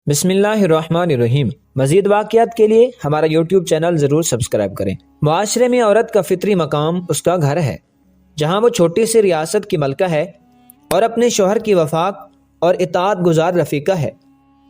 بسم اللہ الرحمن الرحیم۔ مزید واقعات کے لیے ہمارا یوٹیوب چینل ضرور سبسکرائب کریں۔ معاشرے میں عورت کا فطری مقام اس کا گھر ہے، جہاں وہ چھوٹی سی ریاست کی ملکہ ہے اور اپنے شوہر کی وفاق اور اطاعت گزار رفیقہ ہے۔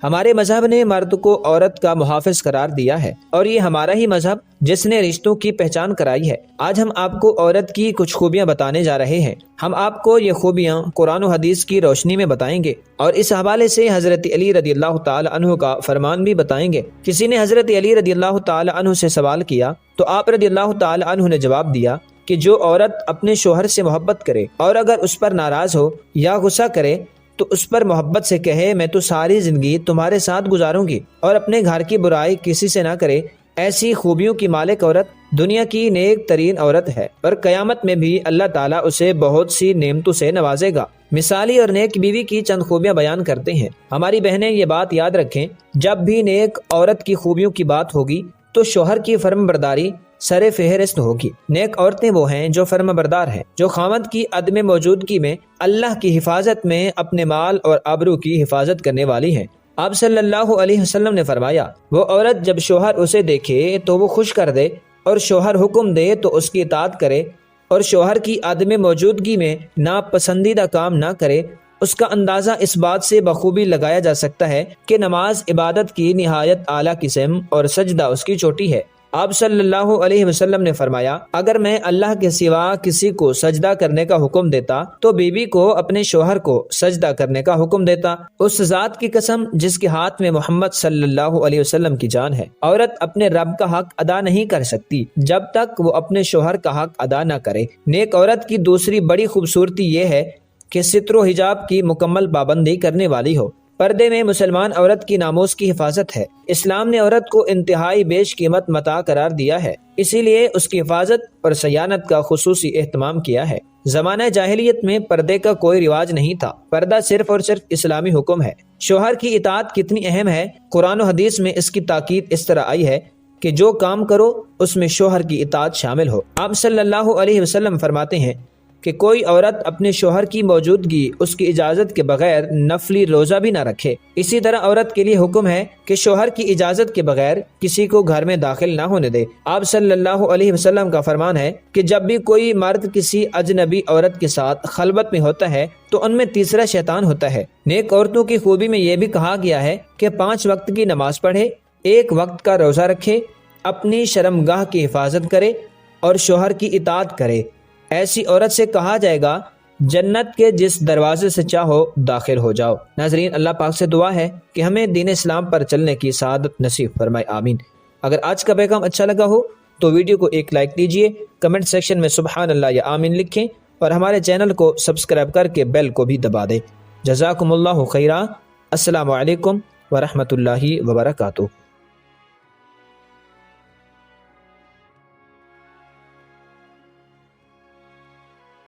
ہمارے مذہب نے مرد کو عورت کا محافظ قرار دیا ہے، اور یہ ہمارا ہی مذہب جس نے رشتوں کی پہچان کرائی ہے۔ آج ہم آپ کو عورت کی کچھ خوبیاں بتانے جا رہے ہیں۔ ہم آپ کو یہ خوبیاں قرآن و حدیث کی روشنی میں بتائیں گے، اور اس حوالے سے حضرت علی رضی اللہ تعالی عنہ کا فرمان بھی بتائیں گے۔ کسی نے حضرت علی رضی اللہ تعالی عنہ سے سوال کیا تو آپ رضی اللہ تعالی عنہ نے جواب دیا کہ جو عورت اپنے شوہر سے محبت کرے اور اگر اس پر ناراض ہو یا غصہ کرے تو اس پر محبت سے کہے میں تو ساری زندگی تمہارے ساتھ گزاروں گی، اور اپنے گھر کی برائی کسی سے نہ کرے، ایسی خوبیوں کی مالک عورت دنیا کی نیک ترین عورت ہے، اور قیامت میں بھی اللہ تعالیٰ اسے بہت سی نعمتوں سے نوازے گا۔ مثالی اور نیک بیوی کی چند خوبیاں بیان کرتے ہیں۔ ہماری بہنیں یہ بات یاد رکھیں، جب بھی نیک عورت کی خوبیوں کی بات ہوگی تو شوہر کی فرم برداری سر فہرست ہوگی۔ نیک عورتیں وہ ہیں جو فرما بردار ہیں، جو خاوند کی عدم موجودگی میں اللہ کی حفاظت میں اپنے مال اور آبرو کی حفاظت کرنے والی ہیں۔ آپ صلی اللہ علیہ وسلم نے فرمایا، وہ عورت جب شوہر اسے دیکھے تو وہ خوش کر دے، اور شوہر حکم دے تو اس کی اطاعت کرے، اور شوہر کی عدم موجودگی میں ناپسندیدہ کام نہ کرے۔ اس کا اندازہ اس بات سے بخوبی لگایا جا سکتا ہے کہ نماز عبادت کی نہایت اعلیٰ قسم اور سجدہ اس کی چوٹی ہے۔ آپ صلی اللہ علیہ وسلم نے فرمایا، اگر میں اللہ کے سوا کسی کو سجدہ کرنے کا حکم دیتا تو بیوی کو اپنے شوہر کو سجدہ کرنے کا حکم دیتا۔ اس ذات کی قسم جس کے ہاتھ میں محمد صلی اللہ علیہ وسلم کی جان ہے، عورت اپنے رب کا حق ادا نہیں کر سکتی جب تک وہ اپنے شوہر کا حق ادا نہ کرے۔ نیک عورت کی دوسری بڑی خوبصورتی یہ ہے کہ ستر و حجاب کی مکمل پابندی کرنے والی ہو۔ پردے میں مسلمان عورت کی ناموس کی حفاظت ہے۔ اسلام نے عورت کو انتہائی بیش قیمت متاع قرار دیا ہے، اسی لیے اس کی حفاظت اور صیانت کا خصوصی اہتمام کیا ہے۔ زمانہ جاہلیت میں پردے کا کوئی رواج نہیں تھا، پردہ صرف اور صرف اسلامی حکم ہے۔ شوہر کی اطاعت کتنی اہم ہے، قرآن و حدیث میں اس کی تاکید اس طرح آئی ہے کہ جو کام کرو اس میں شوہر کی اطاعت شامل ہو۔ آپ صلی اللہ علیہ وسلم فرماتے ہیں کہ کوئی عورت اپنے شوہر کی موجودگی اس کی اجازت کے بغیر نفلی روزہ بھی نہ رکھے۔ اسی طرح عورت کے لیے حکم ہے کہ شوہر کی اجازت کے بغیر کسی کو گھر میں داخل نہ ہونے دے۔ آپ صلی اللہ علیہ وسلم کا فرمان ہے کہ جب بھی کوئی مرد کسی اجنبی عورت کے ساتھ خلوت میں ہوتا ہے تو ان میں تیسرا شیطان ہوتا ہے۔ نیک عورتوں کی خوبی میں یہ بھی کہا گیا ہے کہ 5 وقت کی نماز پڑھے، 1 وقت کا روزہ رکھے، اپنی شرمگاہ کی حفاظت کرے اور شوہر کی اطاعت کرے۔ ایسی عورت سے کہا جائے گا جنت کے جس دروازے سے چاہو داخل ہو جاؤ۔ ناظرین، اللہ پاک سے دعا ہے کہ ہمیں دین اسلام پر چلنے کی سعادت نصیب فرمائے، آمین۔ اگر آج کا پیغام اچھا لگا ہو تو ویڈیو کو ایک لائک دیجئے، کمنٹ سیکشن میں سبحان اللہ یا آمین لکھیں، اور ہمارے چینل کو سبسکرائب کر کے بیل کو بھی دبا دیں۔ جزاکم اللہ خیرا۔ السلام علیکم ورحمۃ اللہ وبرکاتہ۔